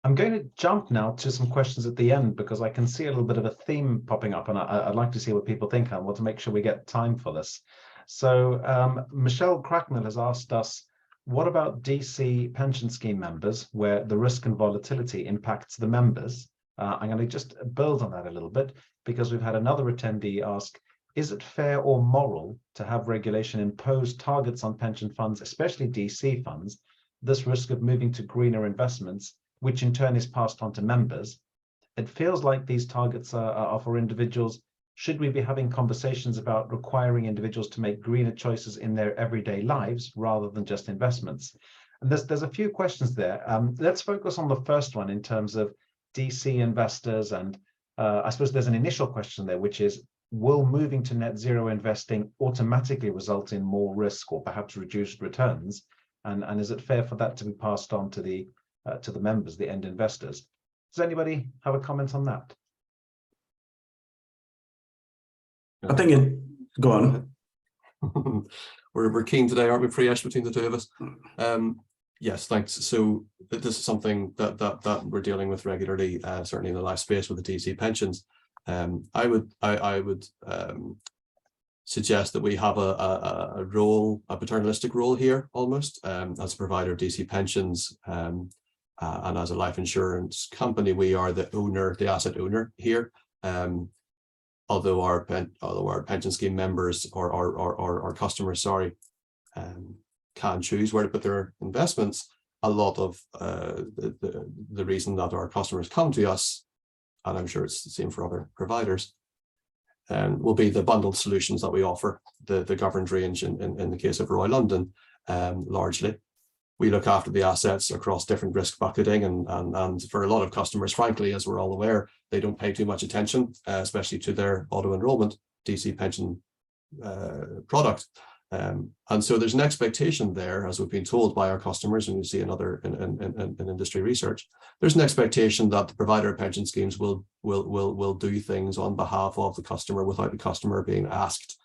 I'm going to jump now to some questions at the end, because I can see a little bit of a theme popping up, and I'd like to see what people think. I want to make sure we get time for this. So Michelle Cracknell has asked us, what about DC pension scheme members where the risk and volatility impacts the members? I'm going to just build on that a little bit, because we've had another attendee ask, is it fair or moral to have regulation impose targets on pension funds, especially DC funds, this risk of moving to greener investments, which in turn is passed on to members? It feels like these targets are for individuals. Should we be having conversations about requiring individuals to make greener choices in their everyday lives rather than just investments? And there's a few questions there. Let's focus on the first one in terms of DC investors. And I suppose there's an initial question there, which is, will moving to net zero investing automatically result in more risk or perhaps reduced returns? And is it fair for that to be passed on to the members, the end investors? Does anybody have a comment on that? I think go on. We're keen today, aren't we, Priyesh, between the two of us? Yes, thanks. So this is something that we're dealing with regularly, certainly in the life space with the DC pensions. I would suggest that we have a role, a paternalistic role here, almost, as a provider of DC pensions, and as a life insurance company, we are the owner, the asset owner here. Although our pension scheme members or our customers, can choose where to put their investments, a lot of the reason that our customers come to us, and I'm sure it's the same for other providers, will be the bundled solutions that we offer, the governed range in the case of Royal London, largely. We look after the assets across different risk bucketing, and for a lot of customers, frankly, as we're all aware, they don't pay too much attention, especially to their auto-enrollment DC pension product. And so there's an expectation there, as we've been told by our customers, and we see in industry research, there's an expectation that the provider of pension schemes will do things on behalf of the customer without the customer being asked,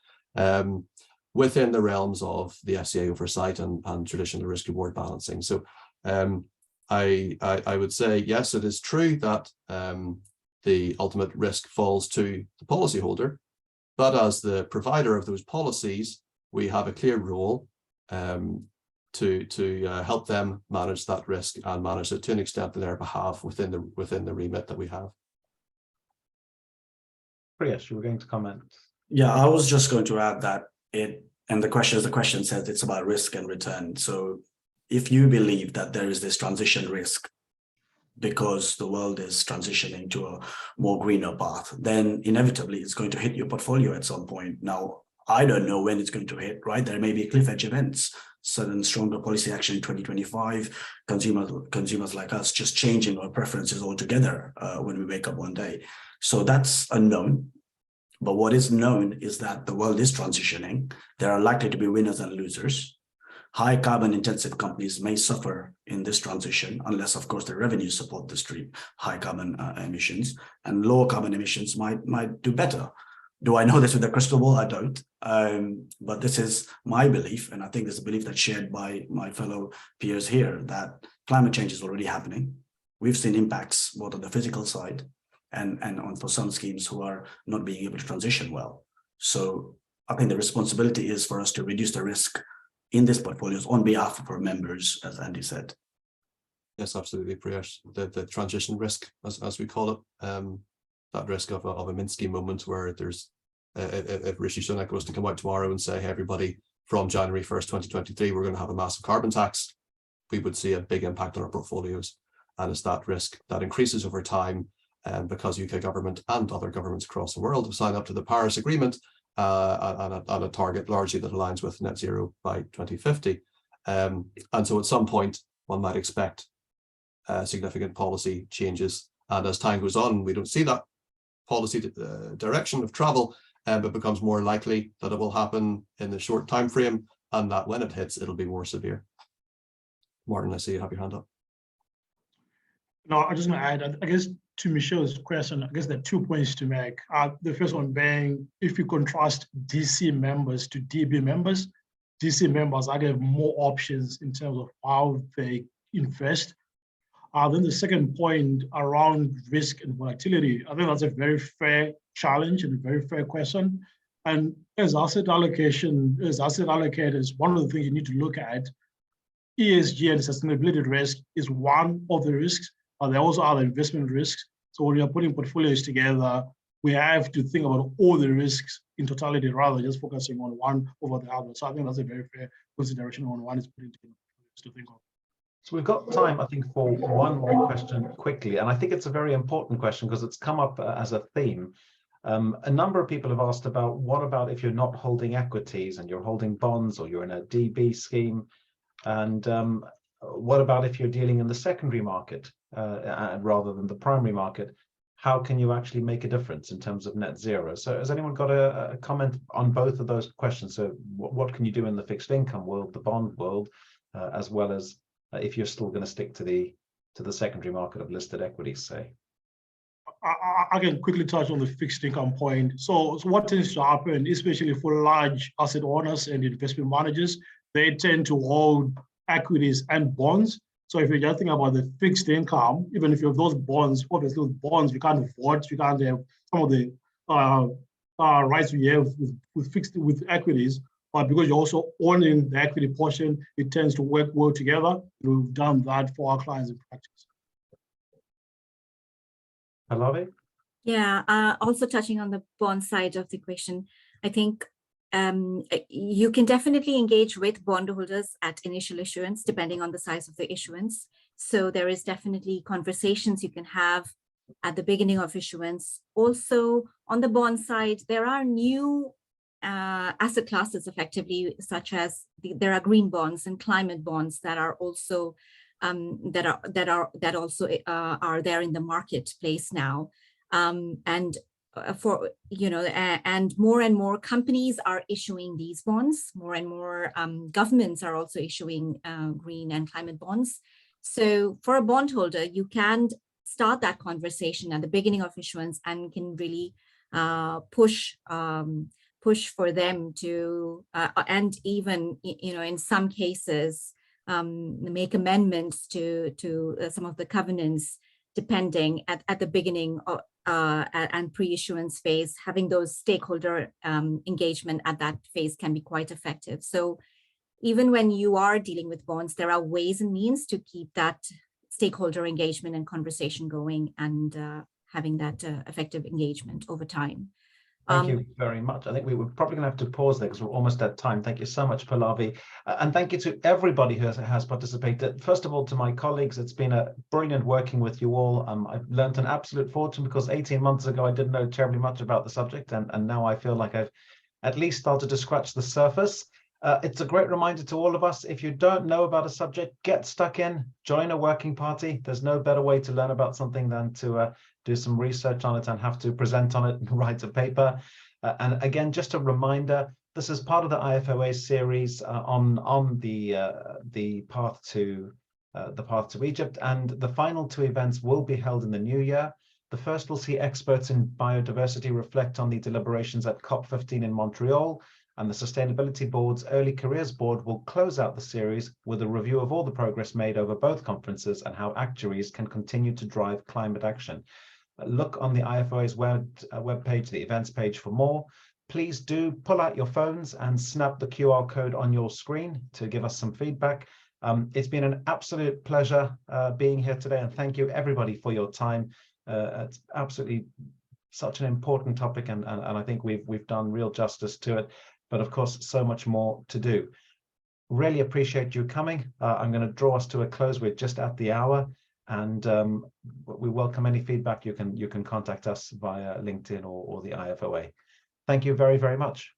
within the realms of the FCA oversight and traditional risk reward balancing. So I would say, yes, it is true that the ultimate risk falls to the policyholder, but as the provider of those policies, we have a clear role to help them manage that risk and manage it to an extent on their behalf within the remit that we have. Priyesh, you were going to comment. Yeah, I was just going to add that and the question says it's about risk and return. So if you believe that there is this transition risk because the world is transitioning to a more greener path, then inevitably it's going to hit your portfolio at some point. Now, I don't know when it's going to hit, right? There may be cliff edge events, sudden stronger policy action in 2025, consumers like us just changing our preferences altogether when we wake up one day. So that's unknown. But what is known is that the world is transitioning. There are likely to be winners and losers. High carbon intensive companies may suffer in this transition, unless, of course, the revenues support the stream, high carbon emissions, and lower carbon emissions might do better. Do I know this with a crystal ball? I don't. But this is my belief, and I think this is a belief that's shared by my fellow peers here, that climate change is already happening. We've seen impacts both on the physical side and for some schemes who are not being able to transition well. So I think the responsibility is for us to reduce the risk in these portfolios on behalf of our members, as Andy said. Yes, absolutely, Priyesh. The transition risk, as we call it, that risk of a Minsky moment where there's, if Rishi Sunak was to come out tomorrow and say, hey, everybody, from January 1st, 2023, we're going to have a massive carbon tax, we would see a big impact on our portfolios. And it's that risk that increases over time, because UK government and other governments across the world have signed up to the Paris Agreement and a target largely that aligns with net zero by 2050. And so at some point, one might expect significant policy changes. And as time goes on, we don't see that policy direction of travel, but becomes more likely that it will happen in the short time frame. and that when it hits, it'll be more severe. Martin, I see you have your hand up. No, I just want to add, I guess, to Michelle's question, I guess there are 2 points to make. The first one being, if you contrast DC members to DB members, DC members are have more options in terms of how they invest. Then the second point around risk and volatility, I think that's a very fair challenge and a very fair question. And as asset allocators, one of the things you need to look at, ESG and sustainability risk is one of the risks, but there also are the investment risks. So when you're putting portfolios together, we have to think about all the risks in totality rather than just focusing on one over the other. So I think that's a very fair consideration when one is putting together to think of. So we've got time, I think, for one more question quickly. And I think it's a very important question because it's come up as a theme. A number of people have asked about what about if you're not holding equities and you're holding bonds or you're in a DB scheme? And what about if you're dealing in the secondary market rather than the primary market? How can you actually make a difference in terms of net zero? So has anyone got a comment on both of those questions? So what can you do in the fixed income world, the bond world, as well as if you're still going to stick to the secondary market of listed equities, say? I can quickly touch on the fixed income point. So what tends to happen, especially for large asset owners and investment managers, they tend to hold equities and bonds. So if you're just thinking about the fixed income, even if you have those bonds, obviously those bonds, you can't afford, you can't have some of the rights we have with equities, but because you're also owning the equity portion, it tends to work well together. We've done that for our clients in practice. Pallavi? Yeah, also touching on the bond side of the equation, I think you can definitely engage with bondholders at initial issuance, depending on the size of the issuance. So there is definitely conversations you can have at the beginning of issuance. Also, on the bond side, there are new asset classes effectively, such as there are green bonds and climate bonds that are also that also are there in the marketplace now. And more companies are issuing these bonds. More and more governments are also issuing green and climate bonds. So for a bondholder, you can start that conversation at the beginning of issuance and can really push for them to, and even in some cases, make amendments to some of the covenants, depending at the beginning of, and pre-issuance phase. Having those stakeholder engagement at that phase can be quite effective. So even when you are dealing with bonds, there are ways and means to keep that stakeholder engagement and conversation going and having that effective engagement over time. Thank you very much. I think we're probably going to have to pause there because we're almost at time. Thank you so much, Pallavi. And thank you to everybody who has participated. First of all, to my colleagues, it's been a brilliant working with you all. I've learned an absolute fortune because 18 months ago, I didn't know terribly much about the subject. And now I feel like I've at least started to scratch the surface. It's a great reminder to all of us. If you don't know about a subject, get stuck in, join a working party. There's no better way to learn about something than to do some research on it and have to present on it and write a paper. And again, just a reminder, this is part of the IFOA series on the path to Egypt. And the final two events will be held in the new year. The first will see experts in biodiversity reflect on the deliberations at COP15 in Montreal. And the Sustainability Board's Early Careers Board will close out the series with a review of all the progress made over both conferences and how actuaries can continue to drive climate action. Look on the IFOA's webpage, the events page, for more. Please do pull out your phones and snap the QR code on your screen to give us some feedback. It's been an absolute pleasure being here today, and thank you everybody for your time. It's absolutely such an important topic, and I think we've done real justice to it. But of course, so much more to do. Really appreciate you coming. I'm going to draw us to a close. We're just at the hour, and we welcome any feedback. You can contact us via LinkedIn or the IFOA. Thank you very, very much.